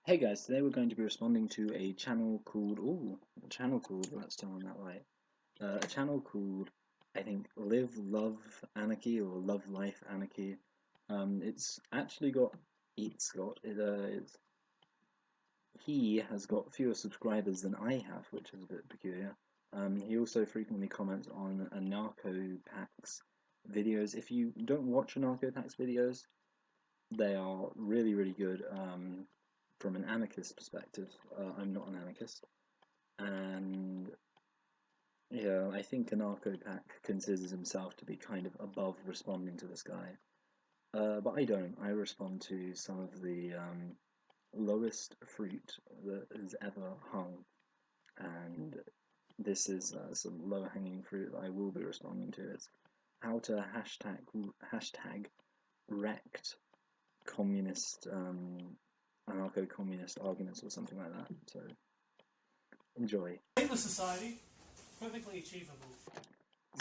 Hey guys, today we're going to be responding to a channel called, let's turn on that light, a channel called, I think, Live, Love, Anarchy, or Love Life Anarchy. It's actually got, he has got fewer subscribers than I have, which is a bit peculiar. He also frequently comments on Anarcho-Pax videos. If you don't watch Anarcho-Pax videos, they are really, really good. From an anarchist perspective. I'm not an anarchist, and yeah, I think Anarcho-Pac considers himself to be kind of above responding to this guy. But I don't. I respond to some of the lowest fruit that has ever hung, and this is some low-hanging fruit that I will be responding to. It's how to hashtag wrecked communist anarcho-communist arguments or something like that. So enjoy. Stateless society, perfectly achievable.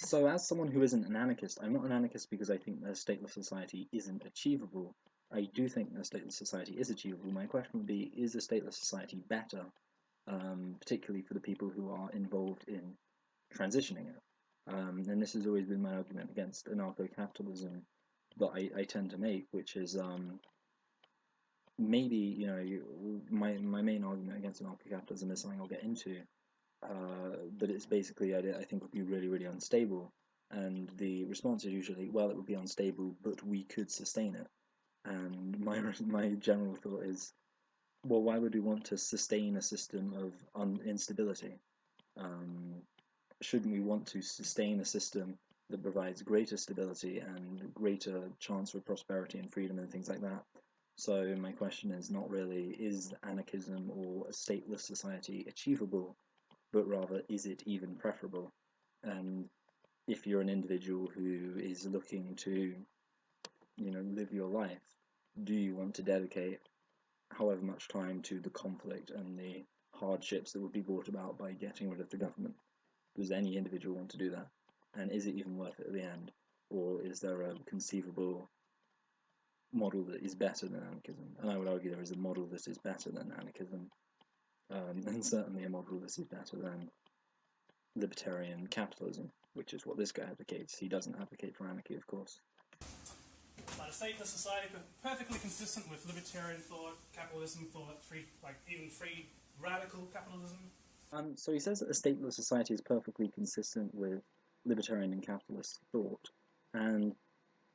So, as someone who isn't an anarchist, I'm not an anarchist because I think a stateless society isn't achievable. I do think a stateless society is achievable. My question would be, is a stateless society better, particularly for the people who are involved in transitioning it? And this has always been my argument against anarcho-capitalism that I tend to make, which is maybe, my main argument against anarcho-capitalism is something I'll get into, but it's basically I think would be really, really unstable. And the response is usually, well, it would be unstable, but we could sustain it. And my general thought is, well, why would we want to sustain a system of instability? Um, shouldn't we want to sustain a system that provides greater stability and greater chance for prosperity and freedom and things like that? So my question is not really, is anarchism or a stateless society achievable, but rather, is it even preferable? And if you're an individual who is looking to, live your life, do you want to dedicate however much time to the conflict and the hardships that would be brought about by getting rid of the government? Does any individual want to do that? And is it even worth it at the end? Or is there a conceivable model that is better than anarchism? And I would argue there is a model that is better than anarchism, and certainly a model that is better than libertarian capitalism, which is what this guy advocates. He doesn't advocate for anarchy, of course. But a stateless society, perfectly consistent with libertarian thought, capitalism thought, even free radical capitalism. So he says that a stateless society is perfectly consistent with libertarian and capitalist thought, and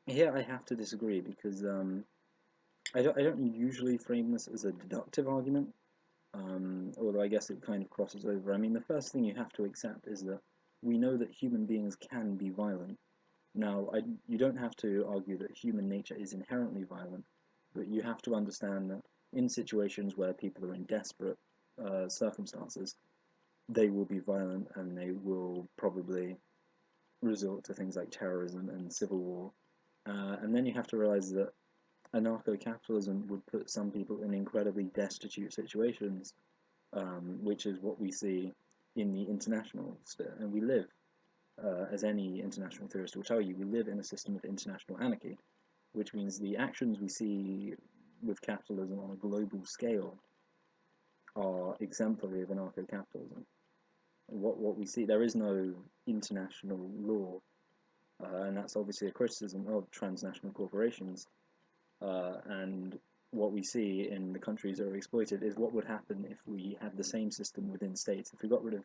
here I have to disagree because I don't usually frame this as a deductive argument, although I guess it kind of crosses over. I mean, the first thing you have to accept is that we know that human beings can be violent. Now, you don't have to argue that human nature is inherently violent, but you have to understand that in situations where people are in desperate circumstances, they will be violent and they will probably resort to things like terrorism and civil war. And then you have to realize that anarcho-capitalism would put some people in incredibly destitute situations, which is what we see in the international sphere. And we live, as any international theorist will tell you, we live in a system of international anarchy, which means the actions we see with capitalism on a global scale are exemplary of anarcho-capitalism. What we see, there is no international law, and that's obviously a criticism of transnational corporations. And what we see in the countries that are exploited is what would happen if we had the same system within states. If we got rid of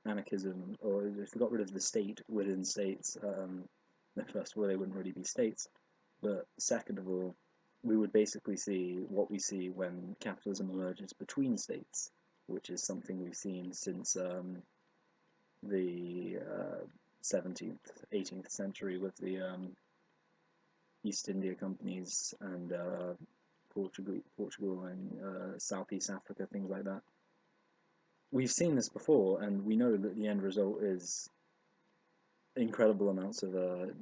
anarchism, or if we got rid of the state within states, first of all, they wouldn't really be states, but second of all, we would basically see what we see when capitalism emerges between states, which is something we've seen since the 17th, 18th century with the East India companies and Portugal and Southeast Africa, things like that. We've seen this before, and we know that the end result is incredible amounts of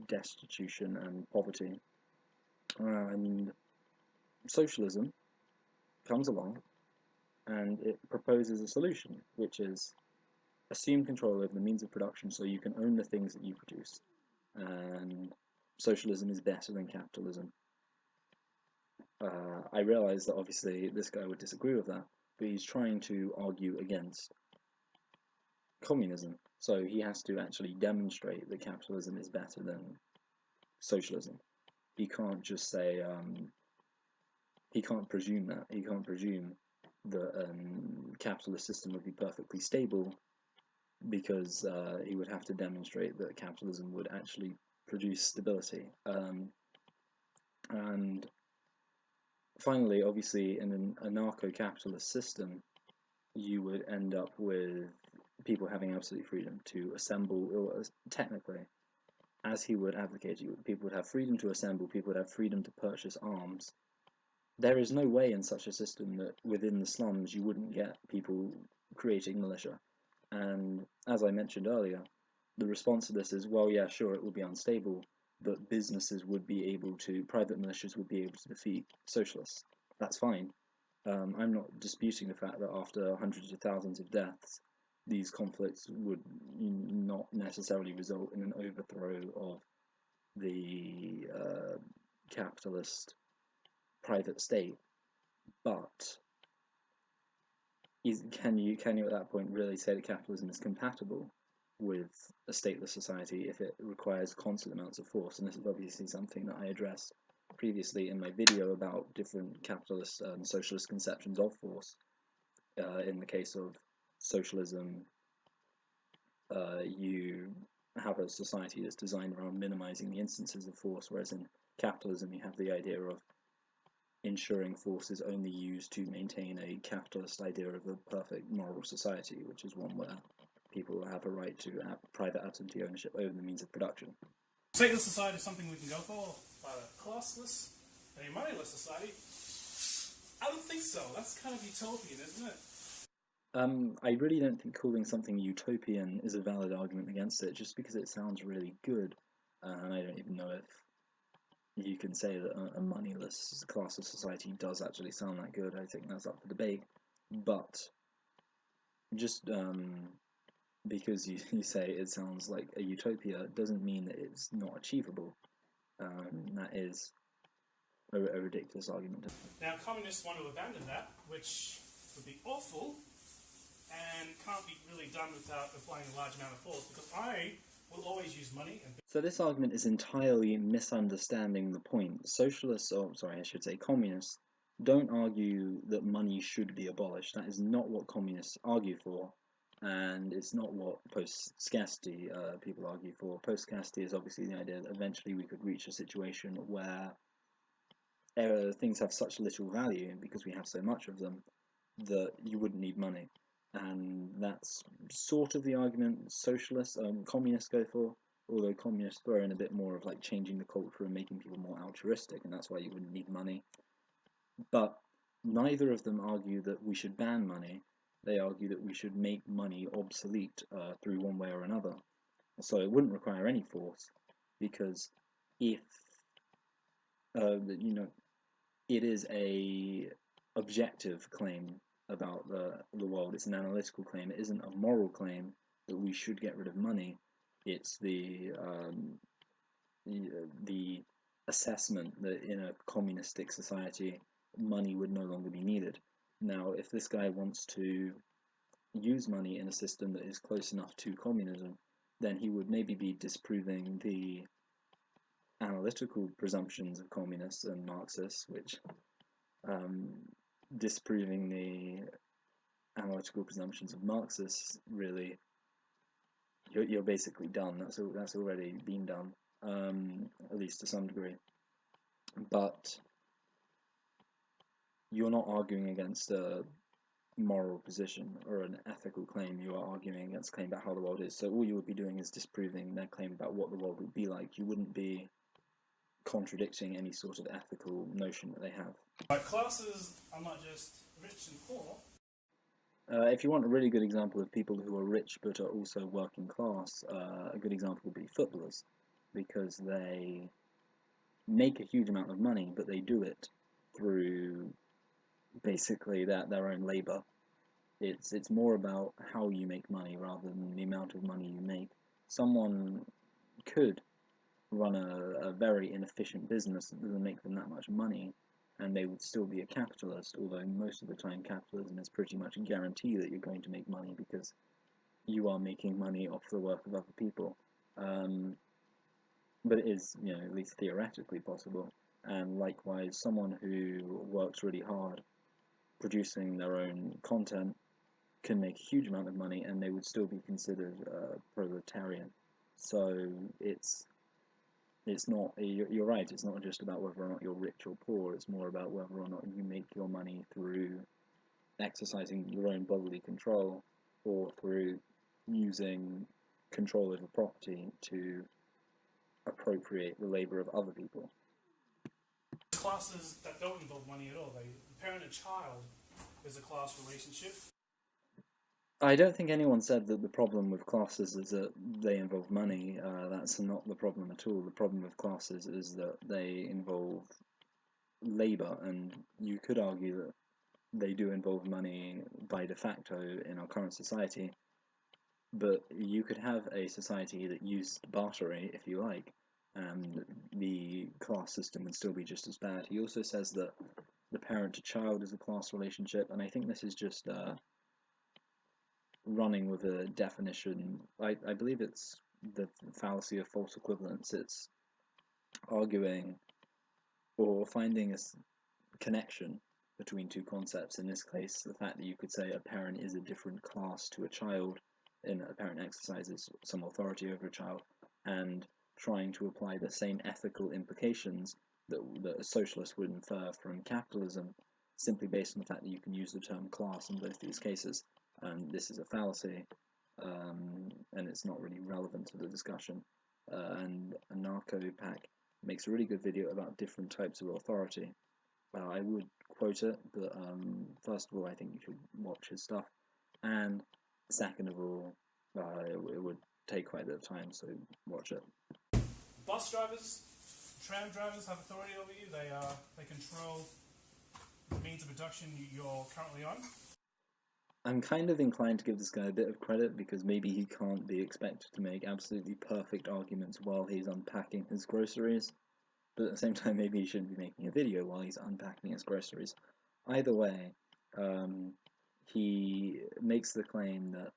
destitution and poverty. And socialism comes along and it proposes a solution, which is assume control over the means of production so you can own the things that you produce. And socialism is better than capitalism. I realise that obviously this guy would disagree with that, but he's trying to argue against communism. So he has to actually demonstrate that capitalism is better than socialism. He can't just say, he can't presume that. He can't presume that a capitalist system would be perfectly stable, because he would have to demonstrate that capitalism would actually produce stability. And finally, obviously, in an anarcho-capitalist system, you would end up with people having absolute freedom to assemble, or technically, as he would advocate, people would have freedom to assemble, people would have freedom to purchase arms. There is no way in such a system that within the slums you wouldn't get people creating militia. And as I mentioned earlier, the response to this is, well, yeah, sure, it will be unstable, but businesses would be able to, private militias would be able to defeat socialists. That's fine. I'm not disputing the fact that after hundreds of thousands of deaths, these conflicts would not necessarily result in an overthrow of the capitalist private state. But can you at that point really say that capitalism is compatible with a stateless society if it requires constant amounts of force? And this is obviously something that I addressed previously in my video about different capitalist and socialist conceptions of force. In the case of socialism, you have a society that's designed around minimizing the instances of force, whereas in capitalism you have the idea of ensuring force is only used to maintain a capitalist idea of a perfect moral society, which is one where people have a right to private absentee ownership over the means of production. Stateless society is something we can go for, but a classless and a moneyless society, I don't think so. That's kind of utopian, isn't it? I really don't think calling something utopian is a valid argument against it, just because it sounds really good, and I don't even know if you can say that a moneyless classless society does actually sound that good. I think that's up for debate, but just because you say it sounds like a utopia doesn't mean that it's not achievable. That is a ridiculous argument. Now, communists want to abandon that, which would be awful, and can't be really done without applying a large amount of force, because I will always use money. And so this argument is entirely misunderstanding the point. Socialists, or sorry, I should say communists, don't argue that money should be abolished. That is not what communists argue for, and it's not what post-scarcity people argue for. Post-scarcity is obviously the idea that eventually we could reach a situation where things have such little value because we have so much of them that you wouldn't need money. And that's sort of the argument socialists, communists go for, although communists throw in a bit more of like changing the culture and making people more altruistic, and that's why you wouldn't need money. But neither of them argue that we should ban money. They argue that we should make money obsolete through one way or another. So it wouldn't require any force, because if it is a objective claim about the world. It's an analytical claim. It isn't a moral claim that we should get rid of money. It's the assessment that in a communistic society, money would no longer be needed. Now, if this guy wants to use money in a system that is close enough to communism, then he would maybe be disproving the analytical presumptions of communists and Marxists, which disproving the analytical presumptions of Marxists, really, you're basically done. That's already been done, at least to some degree. But you're not arguing against a moral position or an ethical claim. You are arguing against a claim about how the world is. So all you would be doing is disproving their claim about what the world would be like. You wouldn't be contradicting any sort of ethical notion that they have. But classes are not just rich and poor. If you want a really good example of people who are rich but are also working class, a good example would be footballers, because they make a huge amount of money, but they do it through basically their own labour. It's more about how you make money rather than the amount of money you make. Someone could run a very inefficient business that doesn't make them that much money and they would still be a capitalist, although most of the time capitalism is pretty much a guarantee that you're going to make money because you are making money off the work of other people. But it is, at least theoretically possible. And likewise, someone who works really hard producing their own content can make a huge amount of money, and they would still be considered proletarian. So it's not. You're right. It's not just about whether or not you're rich or poor. It's more about whether or not you make your money through exercising your own bodily control, or through using control over property to appropriate the labor of other people. Classes that don't involve money at all, parent and child is a class relationship. I don't think anyone said that the problem with classes is that they involve money. That's not the problem at all. The problem with classes is that they involve labor, and you could argue that they do involve money by de facto in our current society, but you could have a society that used bartery, if you like, and the class system would still be just as bad. He also says that the parent to child is a class relationship, and I think this is just running with a definition. I believe it's the fallacy of false equivalence. It's arguing or finding a connection between two concepts. In this case, the fact that you could say a parent is a different class to a child, and a parent exercises some authority over a child, and trying to apply the same ethical implications that a socialist would infer from capitalism, simply based on the fact that you can use the term class in both these cases. And this is a fallacy, and it's not really relevant to the discussion. And Anarcho-Pack makes a really good video about different types of authority. I would quote it, but first of all, I think you should watch his stuff, and second of all, it would take quite a bit of time, so watch it. Bus drivers, tram drivers have authority over you. They control the means of production you're currently on. I'm kind of inclined to give this guy a bit of credit, because maybe he can't be expected to make absolutely perfect arguments while he's unpacking his groceries, but at the same time maybe he shouldn't be making a video while he's unpacking his groceries. Either way, he makes the claim that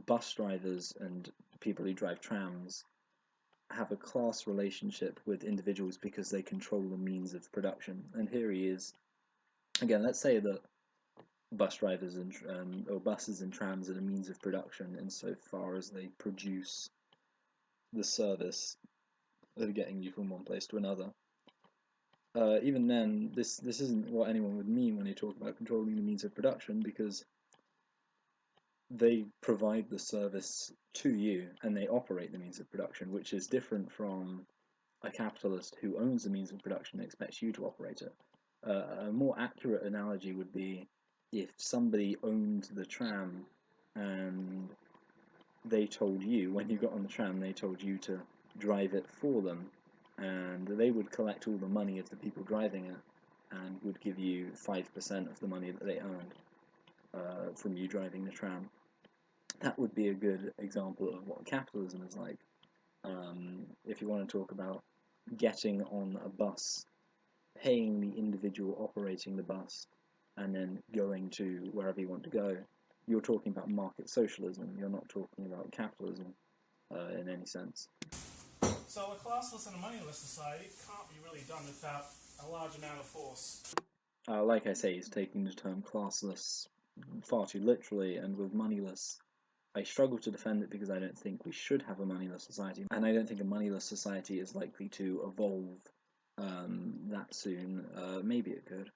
bus drivers and people who drive trams have a class relationship with individuals because they control the means of production. And here he is. Again, let's say that bus drivers or buses and trams are a means of production insofar as they produce the service of getting you from one place to another. Even then, this isn't what anyone would mean when they talk about controlling the means of production, because they provide the service to you and they operate the means of production, which is different from a capitalist who owns the means of production and expects you to operate it. A more accurate analogy would be if somebody owned the tram and they told you, when you got on the tram, they told you to drive it for them, and they would collect all the money of the people driving it and would give you 5% of the money that they earned from you driving the tram. That would be a good example of what capitalism is like. If you want to talk about getting on a bus, paying the individual operating the bus, and then going to wherever you want to go, you're talking about market socialism. You're not talking about capitalism in any sense. So a classless and a moneyless society can't be really done without a large amount of force. Like I say, he's taking the term classless far too literally, and with moneyless, I struggle to defend it because I don't think we should have a moneyless society, and I don't think a moneyless society is likely to evolve that soon. Maybe it could.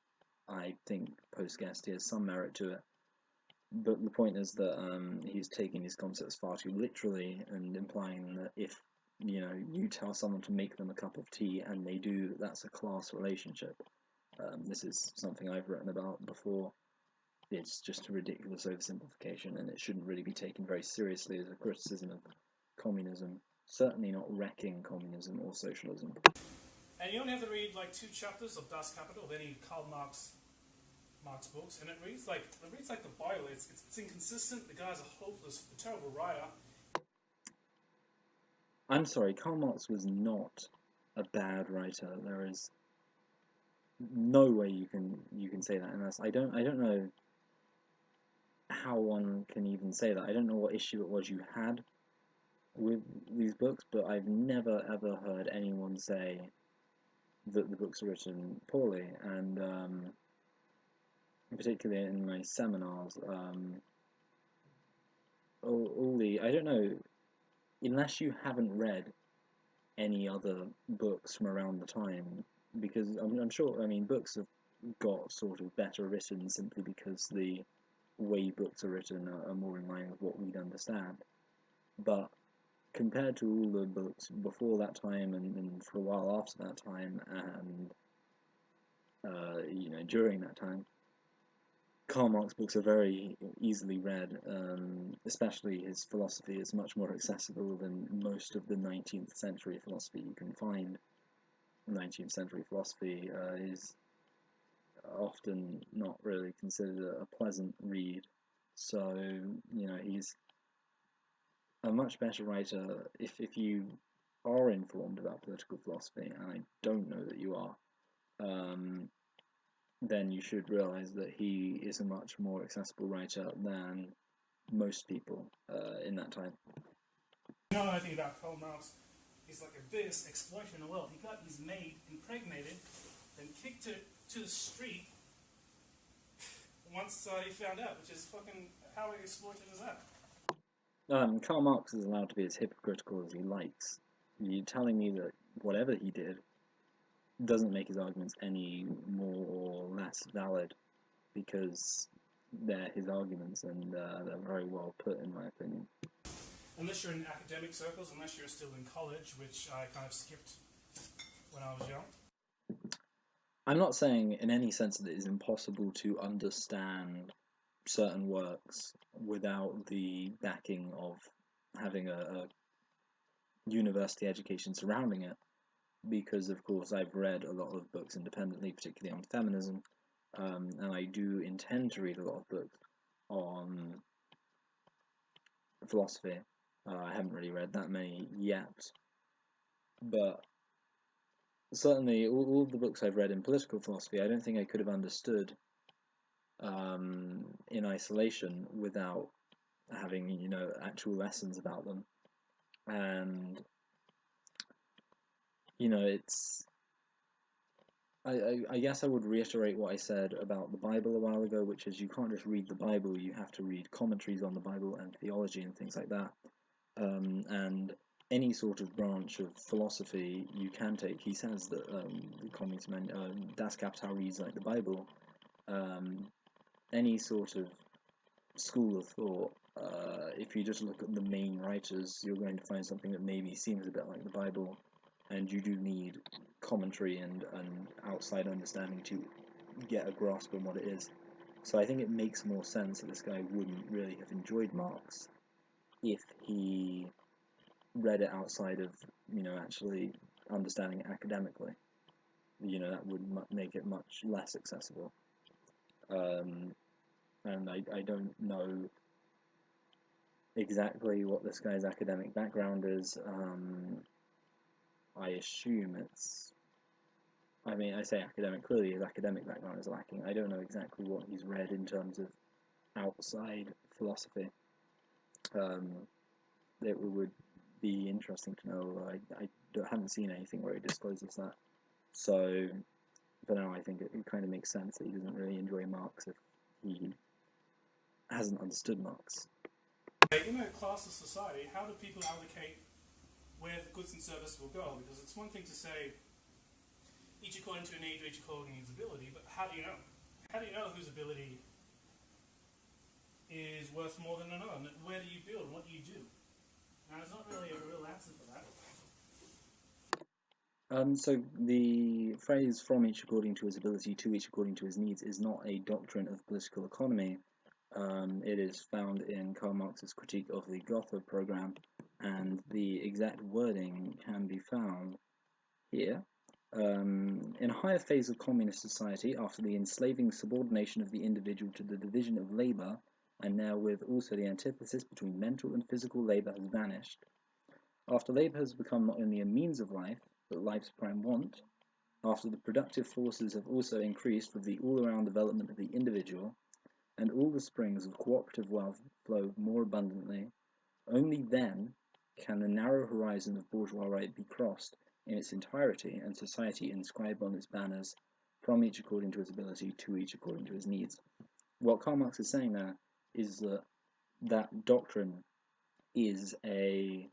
I think post-Guest has some merit to it, but the point is that he's taking these concepts far too literally and implying that if you tell someone to make them a cup of tea and they do, that's a class relationship. This is something I've written about before. It's just a ridiculous oversimplification, and it shouldn't really be taken very seriously as a criticism of communism. Certainly not wrecking communism or socialism. And you only have to read like 2 chapters of Das Kapital of any Karl Marx books, and it reads like the Bible. It's inconsistent. The guy's a hopeless, a terrible writer. I'm sorry, Karl Marx was not a bad writer. no way you can say that. And I don't know how one can even say that. I don't know what issue it was you had with these books, but I've never ever heard anyone say that the books are written poorly, and particularly in my seminars, all the I don't know, unless you haven't read any other books from around the time, because I'm sure, I mean, books have got sort of better written simply because the way books are written are more in line with what we'd understand. But compared to all the books before that time and for a while after that time and during that time, Karl Marx's books are very easily read, especially his philosophy is much more accessible than most of the 19th century philosophy you can find. 19th century philosophy is often not really considered a pleasant read, so he's a much better writer if you are informed about political philosophy, and I don't know that you are. Then you should realize that he is a much more accessible writer than most people in that time. You know, I think about Karl Marx, he's like the biggest exploiter in the world. He got his maid impregnated, then kicked her to the street once he found out, which is fucking, how exploited is that? Karl Marx is allowed to be as hypocritical as he likes. You're telling me that whatever he did doesn't make his arguments any more or less valid, because they're his arguments and they're very well put, in my opinion. Unless you're in academic circles, unless you're still in college, which I kind of skipped when I was young. I'm not saying in any sense that it is impossible to understand certain works without the backing of having a university education surrounding it, because of course I've read a lot of books independently, particularly on feminism, and I do intend to read a lot of books on philosophy. I haven't really read that many yet, but certainly all of the books I've read in political philosophy, I don't think I could have understood in isolation without having actual lessons about them. And it's I guess I would reiterate what I said about the Bible a while ago, which is you can't just read the Bible, you have to read commentaries on the Bible and theology and things like that. And any sort of branch of philosophy you can take. He says that the Communism and Das Kapital reads like the Bible. Any sort of school of thought, if you just look at the main writers, you're going to find something that maybe seems a bit like the Bible, and you do need commentary and outside understanding to get a grasp on what it is. So I think it makes more sense that this guy wouldn't really have enjoyed Marx if he read it outside of actually understanding it academically. That would make it much less accessible. And I don't know exactly what this guy's academic background is. I assume I mean, I say academic, clearly his academic background is lacking. I don't know exactly what he's read in terms of outside philosophy. It would be interesting to know. I haven't seen anything where he discloses that. So, for now, I think it kind of makes sense that he doesn't really enjoy Marx if he hasn't understood Marx. In a classless society, how do people allocate where the goods and services will go? Because it's one thing to say each according to a need, each according to his ability, but how do you know? How do you know whose ability is worth more than another? And where do you build? What do you do? Now, there's not really a real answer for that. So the phrase "from each according to his ability to each according to his needs" is not a doctrine of political economy. It is found in Karl Marx's critique of the Gotha program, and the exact wording can be found here. In a higher phase of communist society, after the enslaving subordination of the individual to the division of labour, and now with also the antithesis between mental and physical labour has vanished, after labour has become not only a means of life, but life's prime want, after the productive forces have also increased with the all-around development of the individual, and all the springs of cooperative wealth flow more abundantly, only then can the narrow horizon of bourgeois right be crossed in its entirety, and society inscribed on its banners, from each according to his ability, to each according to his needs. What Karl Marx is saying there is that that doctrine is a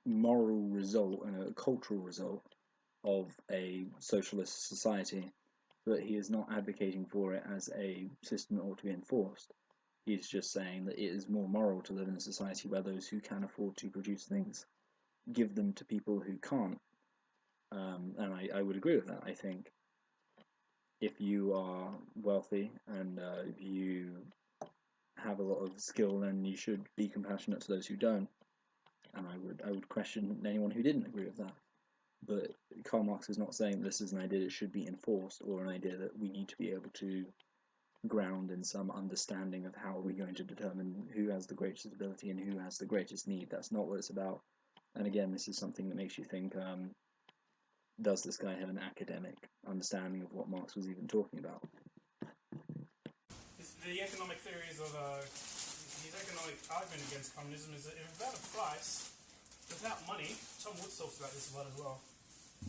moral result and a cultural result of a socialist society, but he is not advocating for it as a system that ought to be enforced. He's just saying that it is more moral to live in a society where those who can afford to produce things give them to people who can't. And I would agree with that. I think if you are wealthy and you have a lot of skill, then you should be compassionate to those who don't. And I would question anyone who didn't agree with that. But Karl Marx is not saying this is an idea that should be enforced, or an idea that we need to be able to ground in some understanding of how we're going to determine who has the greatest ability and who has the greatest need. That's not what it's about. And again, this is something that makes you think, does this guy have an academic understanding of what Marx was even talking about? The economic theories of his economic argument against communism is that without a price, without money, Tom Woods talks about this a lot as well,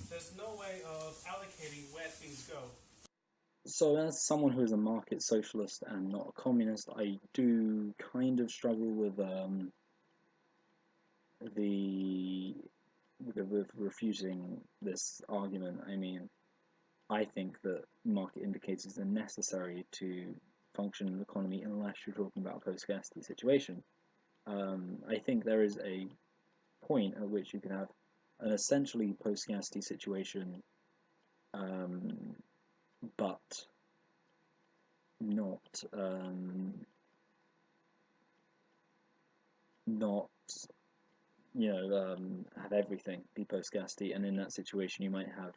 there's no way of allocating where things go. So as someone who is a market socialist and not a communist, I do kind of struggle with refuting this argument. I mean, I think that market indicators are necessary to function in an economy unless you're talking about a post-scarcity situation. I think there is a point at which you can have an essentially post-scarcity situation, but not have everything be post-scarcity, and in that situation you might have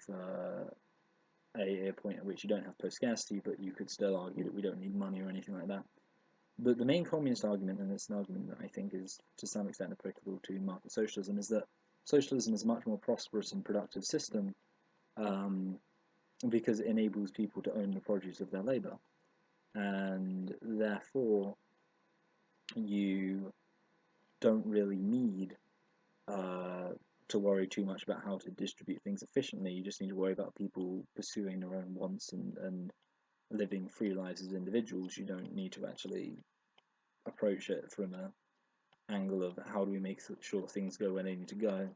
a point at which you don't have post-scarcity, but you could still argue that we don't need money or anything like that. But the main communist argument, and it's an argument that I think is to some extent applicable to market socialism, is that socialism is a much more prosperous and productive system because it enables people to own the produce of their labour, and therefore you don't really need to worry too much about how to distribute things efficiently. You just need to worry about people pursuing their own wants and living free lives as individuals. You don't need to actually approach it from an angle of how do we make sure things go where they need to go.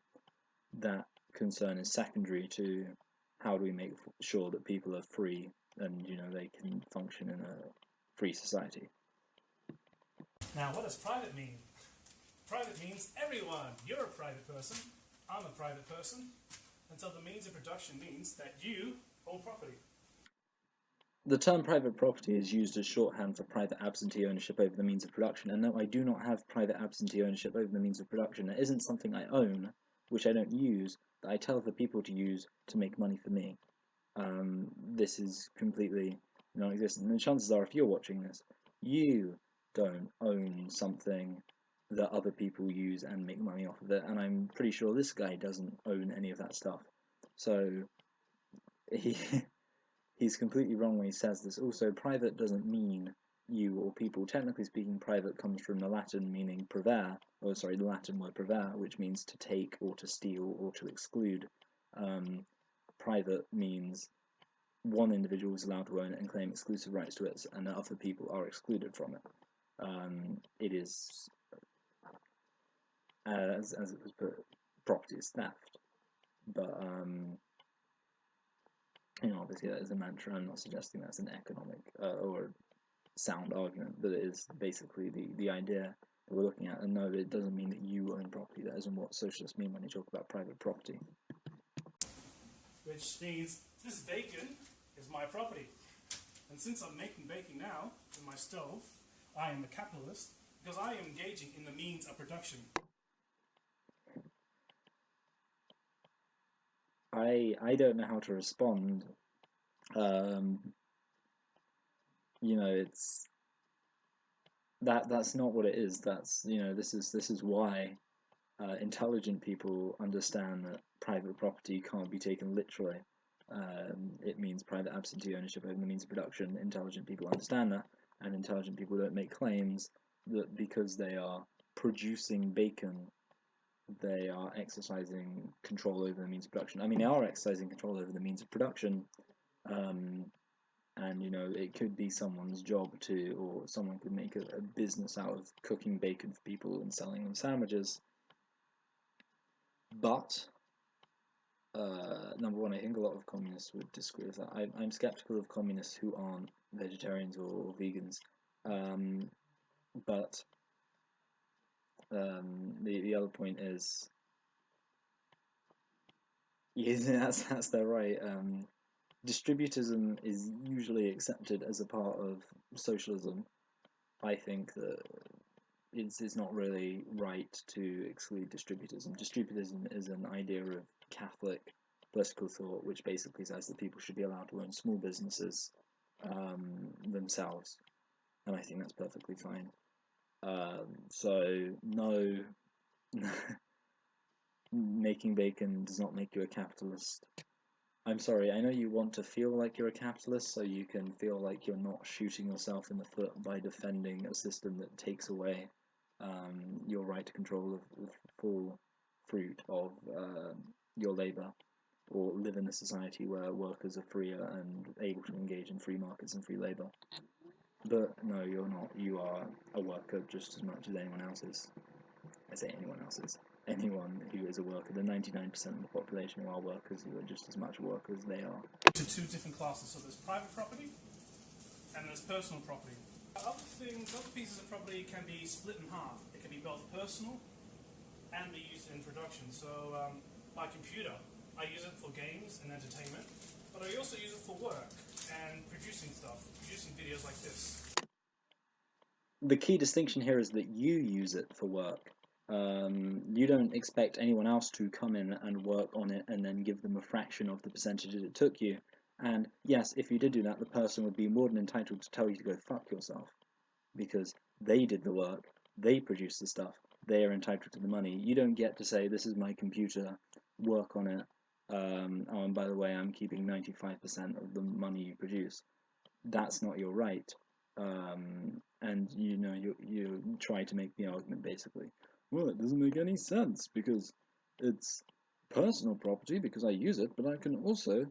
That concern is secondary to how do we make sure that people are free and they can function in a free society. Now, what does private mean? Private means everyone. You're a private person. I'm a private person. And so the means of production means that you own property. The term private property is used as shorthand for private absentee ownership over the means of production, and no, I do not have private absentee ownership over the means of production. It isn't something I own, which I don't use, that I tell other people to use to make money for me. This is completely non-existent. And chances are, if you're watching this, you don't own something that other people use and make money off of it, and I'm pretty sure this guy doesn't own any of that stuff. So he's completely wrong when he says this. Also, private doesn't mean you or people. Technically speaking, private comes from the Latin meaning privare, the Latin word privare, which means to take or to steal or to exclude. Private means one individual is allowed to own it and claim exclusive rights to it, and other people are excluded from it. It is, as it was put, property is theft. But obviously that is a mantra. I'm not suggesting that's an economic or sound argument, but it is basically the idea that we're looking at. And no, it doesn't mean that you own property. That isn't what socialists mean when they talk about private property. Which means this bacon is my property. And since I'm making bacon now in my stove, I am a capitalist because I am engaging in the means of production. I don't know how to respond. It's that's not what it is. That's this is why intelligent people understand that private property can't be taken literally. It means private absentee ownership over the means of production. Intelligent people understand that, and intelligent people don't make claims that because they are producing bacon, they are exercising control over the means of production. I mean, they are exercising control over the means of production, and you know, it could be someone's job to, or someone could make a business out of cooking bacon for people and selling them sandwiches. But number one, I think a lot of communists would disagree with that. I'm skeptical of communists who aren't vegetarians or vegans. But the other point is, yeah, that's their right. Distributism is usually accepted as a part of socialism. I think that it's not really right to exclude distributism. Distributism is an idea of Catholic political thought, which basically says that people should be allowed to own small businesses themselves, and I think that's perfectly fine. So no, making bacon does not make you a capitalist. I'm sorry, I know you want to feel like you're a capitalist so you can feel like you're not shooting yourself in the foot by defending a system that takes away your right to control of the full fruit of your labour, or live in a society where workers are freer and able to engage in free markets and free labour. But no, you're not. You are a worker just as much as anyone else is. I say anyone else is. Anyone who is a worker, the 99% of the population who are workers, who are just as much workers as they are. To two different classes. So there's private property and there's personal property. Other pieces of property can be split in half. It can be both personal and be used in production. So my computer, I use it for games and entertainment, but I also use it for work and producing stuff, producing videos like this. The key distinction here is that you use it for work. You don't expect anyone else to come in and work on it and then give them a fraction of the percentages it took you. And yes, if you did do that, the person would be more than entitled to tell you to go fuck yourself, because they did the work, they produced the stuff, they are entitled to the money. You don't get to say, this is my computer, work on it, oh, and by the way, I'm keeping 95% of the money you produce. That's not your right. And you know, you try to make the argument basically, well, it doesn't make any sense because it's personal property because I use it, but I can also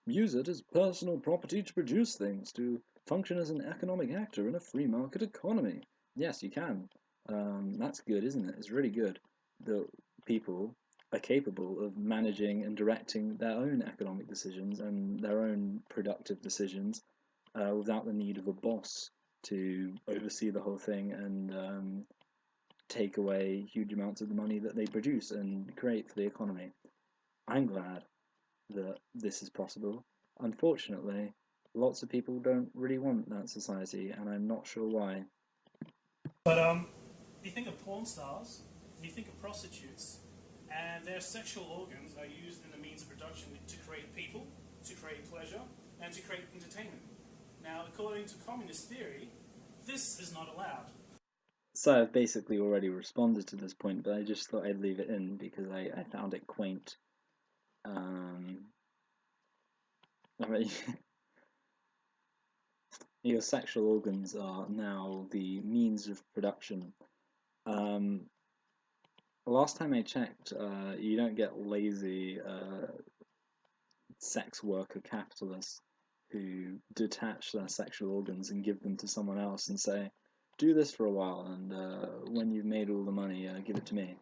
use it as personal property to produce things, to function as an economic actor in a free market economy. Yes, you can. That's good, isn't it? It's really good that people are capable of managing and directing their own economic decisions and their own productive decisions without the need of a boss to oversee the whole thing and take away huge amounts of the money that they produce and create for the economy. I'm glad that this is possible. Unfortunately, lots of people don't really want that society, and I'm not sure why. But you think of porn stars, you think of prostitutes, and their sexual organs are used in the means of production to create people, to create pleasure, and to create entertainment. Now, according to communist theory, this is not allowed. So I've basically already responded to this point, but I just thought I'd leave it in because I found it quaint. I mean, your sexual organs are now the means of production. Last time I checked, you don't get lazy sex worker capitalists who detach their sexual organs and give them to someone else and say, do this for a while, and when you've made all the money, give it to me.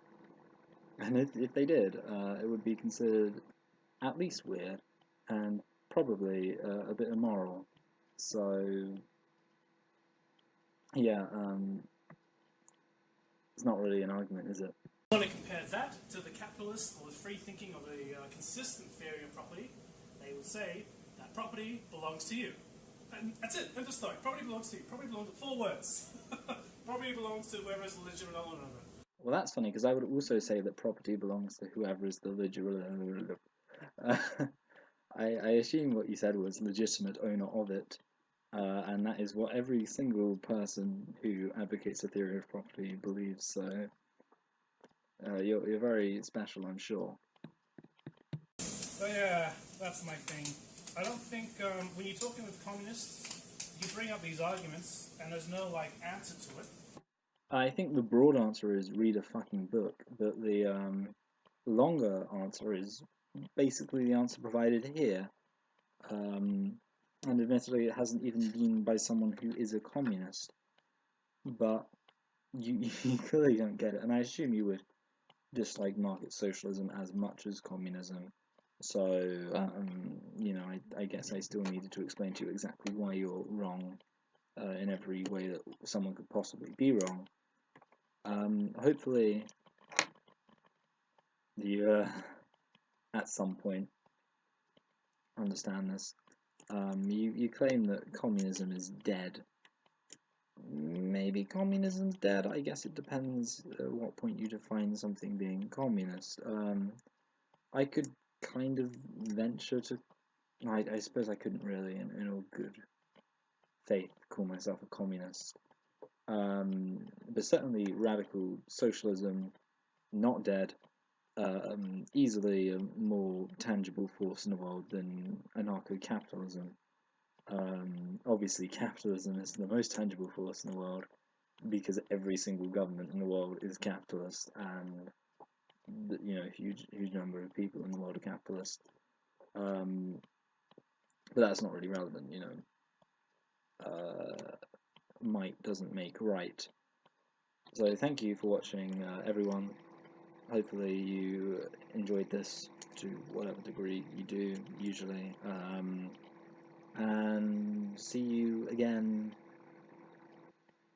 And if they did, it would be considered at least weird and probably a bit immoral. So, yeah, it's not really an argument, is it? I want to compare that to the capitalist or the free thinking of a consistent theory of property. They would say that property belongs to you. And that's it, end of story. Property belongs to you. Property belongs to 4 words. Property belongs to whoever is the legitimate owner of it. Well, that's funny, because I would also say that property belongs to whoever is the legitimate. I assume what you said was legitimate owner of it, and that is what every single person who advocates a theory of property believes. So You're very special, I'm sure. But yeah, that's my thing. I don't think when you're talking with communists, you bring up these arguments and there's no like answer to it. I think the broad answer is read a fucking book, but the longer answer is basically the answer provided here. Um, and admittedly, it hasn't even been by someone who is a communist, but you clearly don't get it, and I assume you would dislike market socialism as much as communism. So, you know, I guess I still needed to explain to you exactly why you're wrong in every way that someone could possibly be wrong. Hopefully, you at some point understand this. You claim that communism is dead. Maybe communism's dead. I guess it depends at what point you define something being communist. I could kind of venture to. I suppose I couldn't really, in all good faith, call myself a communist. But certainly radical socialism, not dead, easily a more tangible force in the world than anarcho-capitalism. Obviously, capitalism is the most tangible force in the world because every single government in the world is capitalist, and you know, a huge number of people in the world are capitalist. But that's not really relevant, you know. Might doesn't make right. So thank you for watching, everyone. Hopefully you enjoyed this to whatever degree you do usually, and see you again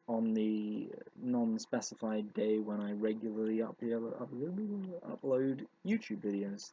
on the non-specified day when I regularly upload YouTube videos.